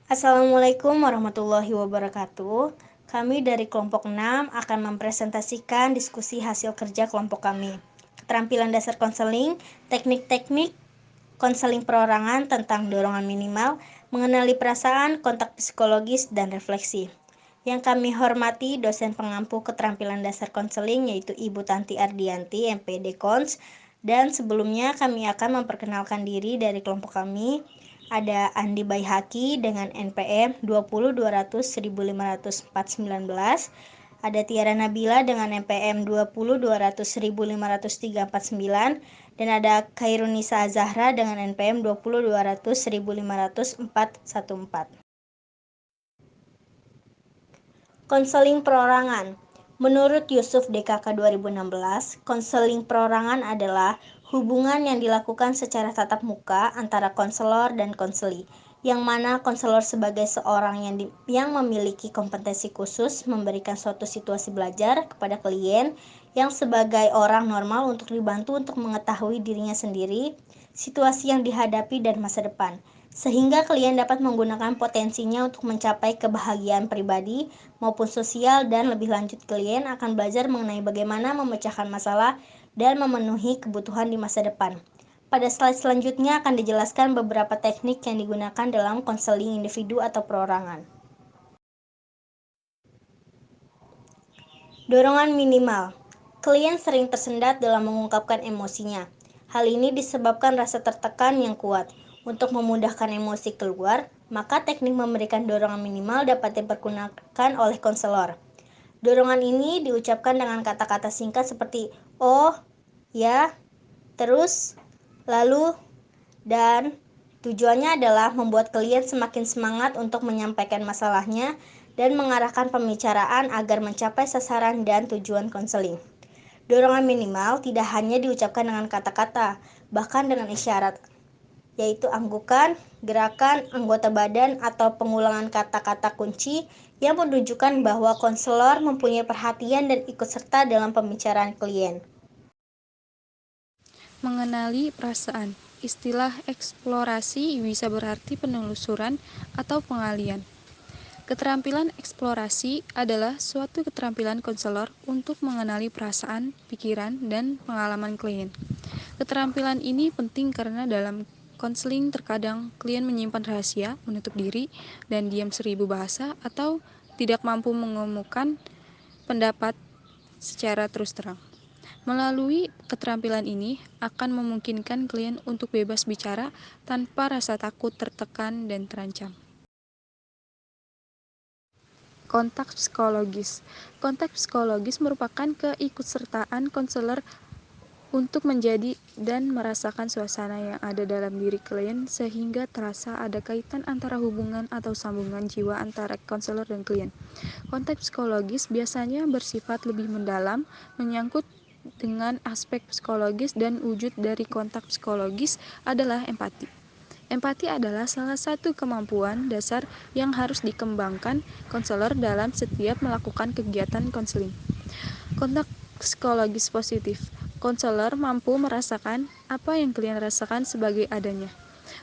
Assalamualaikum warahmatullahi wabarakatuh. Kami dari kelompok 6 akan mempresentasikan diskusi hasil kerja kelompok kami. Keterampilan dasar konseling, teknik-teknik konseling perorangan tentang dorongan minimal, mengenali perasaan, kontak psikologis, dan refleksi. Yang kami hormati dosen pengampu keterampilan dasar konseling yaitu Ibu Tanti Ardianti, MPD Kons. Dan sebelumnya kami akan memperkenalkan diri dari kelompok kami. Ada Andi Baihaki dengan NPM 20 200 1500 419. Ada Tiara Nabila dengan NPM 20 200 1500 349. Dan ada Khairunisa Zahra dengan NPM 20 200 1500 414. Konseling perorangan. Menurut Yusuf DKK 2016, konseling perorangan adalah hubungan yang dilakukan secara tatap muka antara konselor dan konseli, yang mana konselor sebagai seorang yang memiliki kompetensi khusus memberikan suatu situasi belajar kepada klien yang sebagai orang normal untuk dibantu untuk mengetahui dirinya sendiri, situasi yang dihadapi dan masa depan, sehingga klien dapat menggunakan potensinya untuk mencapai kebahagiaan pribadi maupun sosial. Dan lebih lanjut, klien akan belajar mengenai bagaimana memecahkan masalah dan memenuhi kebutuhan di masa depan. Pada slide selanjutnya akan dijelaskan beberapa teknik yang digunakan dalam konseling individu atau perorangan. Dorongan minimal. Klien sering tersendat dalam mengungkapkan emosinya. Hal ini disebabkan rasa tertekan yang kuat. Untuk memudahkan emosi keluar, maka teknik memberikan dorongan minimal dapat dipergunakan oleh konselor. Dorongan ini diucapkan dengan kata-kata singkat seperti "oh", "ya", "terus", "lalu", dan tujuannya adalah membuat klien semakin semangat untuk menyampaikan masalahnya dan mengarahkan pembicaraan agar mencapai sasaran dan tujuan konseling. Dorongan minimal tidak hanya diucapkan dengan kata-kata, bahkan dengan isyarat, yaitu anggukan, gerakan anggota badan, atau pengulangan kata-kata kunci yang menunjukkan bahwa konselor mempunyai perhatian dan ikut serta dalam pembicaraan klien. Mengenali perasaan. Istilah eksplorasi bisa berarti penelusuran atau pengalian. Keterampilan eksplorasi adalah suatu keterampilan konselor untuk mengenali perasaan, pikiran, dan pengalaman klien. Keterampilan ini penting karena dalam konseling terkadang klien menyimpan rahasia, menutup diri, dan diam seribu bahasa atau tidak mampu mengemukakan pendapat secara terus terang. Melalui keterampilan ini akan memungkinkan klien untuk bebas bicara tanpa rasa takut, tertekan, dan terancam. Kontak psikologis. Kontak psikologis merupakan keikutsertaan konselor untuk menjadi dan merasakan suasana yang ada dalam diri klien sehingga terasa ada kaitan antara hubungan atau sambungan jiwa antara konselor dan klien. Kontak psikologis biasanya bersifat lebih mendalam, menyangkut dengan aspek psikologis, dan wujud dari kontak psikologis adalah empati. Empati adalah salah satu kemampuan dasar yang harus dikembangkan konselor dalam setiap melakukan kegiatan konseling. Kontak psikologis positif. Konselor mampu merasakan apa yang klien rasakan sebagai adanya.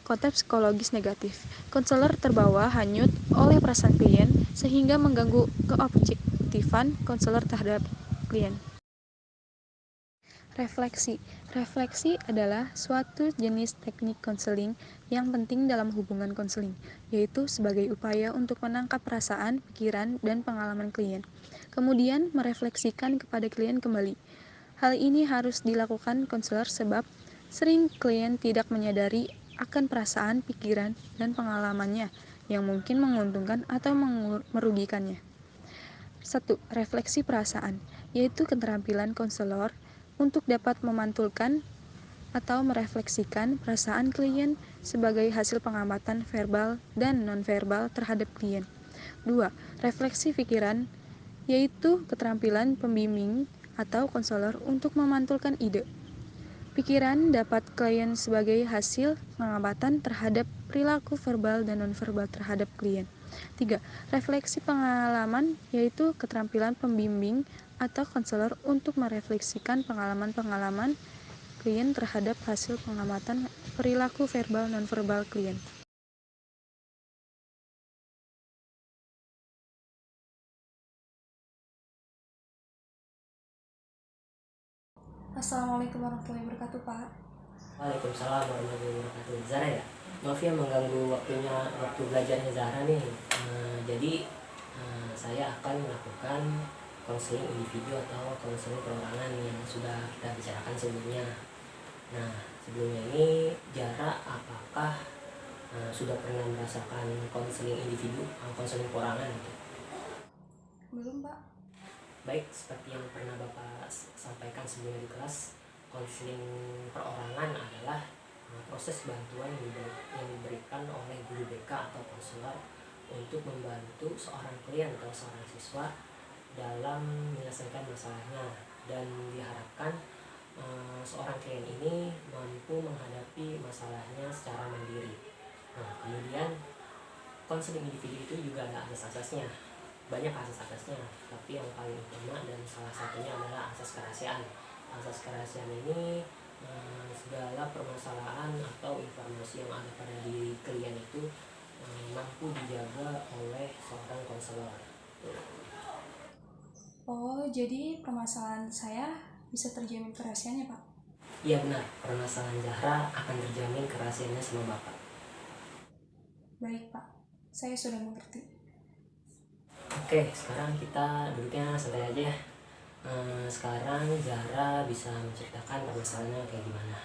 Kontak psikologis negatif. Konselor terbawa hanyut oleh perasaan klien sehingga mengganggu keobjektifan konselor terhadap klien. Refleksi. Refleksi adalah suatu jenis teknik konseling yang penting dalam hubungan konseling, yaitu sebagai upaya untuk menangkap perasaan, pikiran, dan pengalaman klien, kemudian merefleksikan kepada klien kembali. Hal ini harus dilakukan konselor sebab sering klien tidak menyadari akan perasaan, pikiran, dan pengalamannya yang mungkin menguntungkan atau merugikannya. 1. Refleksi perasaan, yaitu keterampilan konselor untuk dapat memantulkan atau merefleksikan perasaan klien sebagai hasil pengamatan verbal dan nonverbal terhadap klien. 2. Refleksi pikiran, yaitu keterampilan pembimbing atau konselor untuk memantulkan ide, pikiran dapat klien sebagai hasil pengamatan terhadap perilaku verbal dan nonverbal terhadap klien. 3. Refleksi pengalaman, yaitu keterampilan pembimbing atau konselor untuk merefleksikan pengalaman-pengalaman klien terhadap hasil pengamatan perilaku verbal nonverbal klien. Assalamualaikum warahmatullahi wabarakatuh, Pak. Waalaikumsalam warahmatullahi wabarakatuh. Zara ya? Maaf ya mengganggu waktu belajarnya Zara nih. Jadi saya akan melakukan konseling individu atau konseling perorangan yang sudah kita bicarakan sebelumnya. Nah, sebelumnya ini Zara apakah sudah pernah merasakan konseling individu atau konseling perorangan gitu? Belum, Pak. Baik, seperti yang pernah Bapak sampaikan sebelumnya di kelas, konseling perorangan adalah proses bantuan yang diberikan oleh guru BK atau konselor untuk membantu seorang klien atau seorang siswa dalam menyelesaikan masalahnya, dan diharapkan seorang klien ini mampu menghadapi masalahnya secara mandiri. Nah, kemudian konseling individu itu juga ada asas-asasnya, banyak asas-asasnya, tapi yang paling utama dan salah satunya adalah asas kerahasiaan. Asas kerahasiaan ini segala permasalahan atau informasi yang ada pada diri klien itu mampu dijaga oleh seorang konselor. Oh, jadi permasalahan saya bisa terjamin kerahasiaannya, Pak? Iya benar, permasalahan Zahra akan terjamin kerahasiaannya sama Bapak. Baik, Pak. Saya sudah mengerti. Oke, sekarang kita duduknya santai aja ya. Sekarang Zahra bisa menceritakan permasalahannya kayak gimana.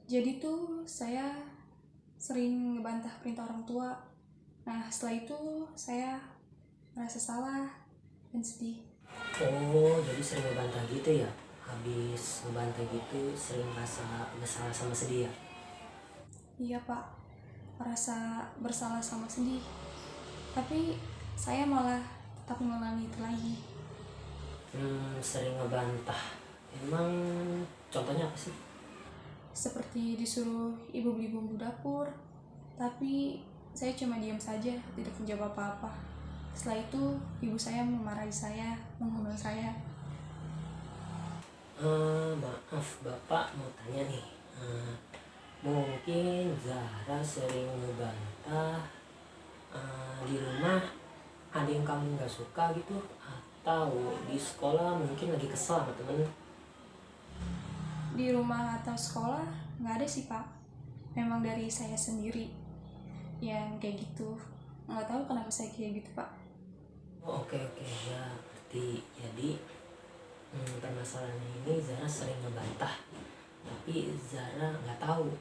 Jadi tuh saya sering ngebantah perintah orang tua. Nah, setelah itu saya merasa salah dan sedih. Oh, jadi sering ngebantah gitu ya? Habis ngebantah gitu sering rasa bersalah sama sedih ya? Iya, Pak. Merasa bersalah sama sedih. Tapi saya malah tetap mengulangi itu lagi. Sering ngebantah. Emang contohnya apa sih? Seperti disuruh ibu beli bumbu dapur, tapi saya cuma diam saja, tidak menjawab apa-apa. Setelah itu, ibu saya memarahi saya, menghina saya. Maaf, Bapak mau tanya nih. Mungkin Zahra sering ngebantah di rumah ada yang kamu nggak suka gitu, atau di sekolah mungkin lagi kesel sama temen? Di rumah atau sekolah, nggak ada sih, Pak. Memang dari saya sendiri yang kayak gitu. Nggak tahu kenapa saya kayak gitu, Pak. Oh, oke ya berarti jadi permasalahannya ini Zara sering ngebantah, tapi Zara nggak tahu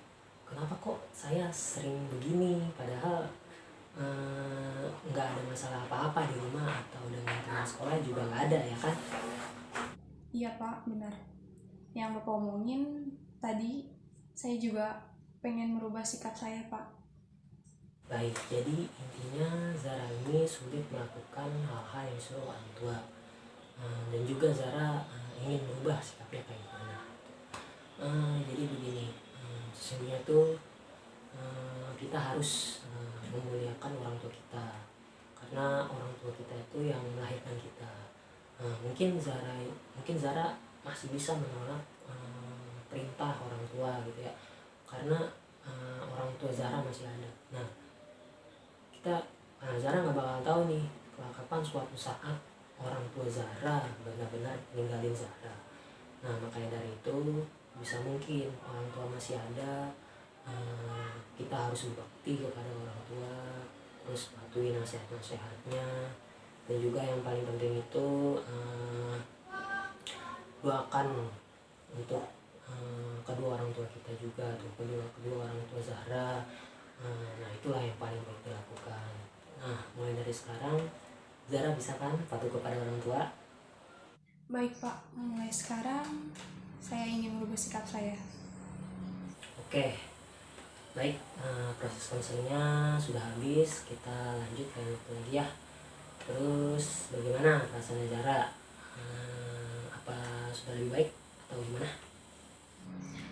kenapa kok saya sering begini, padahal nggak ada masalah apa-apa di rumah atau dengan teman sekolah juga nggak ada ya kan? Iya, Pak, benar. Yang Bapak omongin tadi, saya juga pengen merubah sikap saya, Pak. Baik, jadi intinya Zara ini sulit melakukan hal-hal yang disuruh orang tua, dan juga Zara ingin merubah sikapnya kayak gimana. Jadi begini, sesungguhnya tuh kita harus memuliakan orang tua kita, karena orang tua kita itu yang melahirkan kita. Mungkin Zara masih bisa menolak perintah orang tua gitu ya, karena orang tua Zara masih ada. Nah, Zara nggak bakal tahu nih kapan suatu saat orang tua Zara benar-benar ninggalin Zara. Nah, makanya dari itu bisa mungkin orang tua masih ada, kita harus berbakti kepada orang tua, terus patuhi nasihat-nasihatnya, dan juga yang paling penting itu doakan untuk kedua orang tua kita juga, tuh kedua orang tua Zahra. Nah, itulah yang paling baik dilakukan. Nah, mulai dari sekarang Zahra bisa kan patuh kepada orang tua? Baik, Pak. Mulai sekarang, saya ingin merubah sikap saya. Oke, baik, proses konselnya sudah habis, kita lanjut ke yang lagi ya. Terus bagaimana rasanya Zahra? Apa sudah lebih baik atau gimana?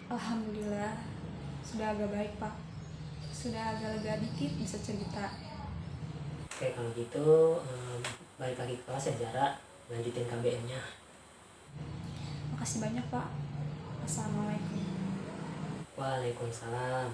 Alhamdulillah, sudah agak baik, Pak. Sudah agak lega dikit bisa cerita. Oke, kalau gitu balik lagi ke kelas ya Zahra, lanjutin KBM-nya. Makasih banyak, Pak. Assalamualaikum. Waalaikumsalam.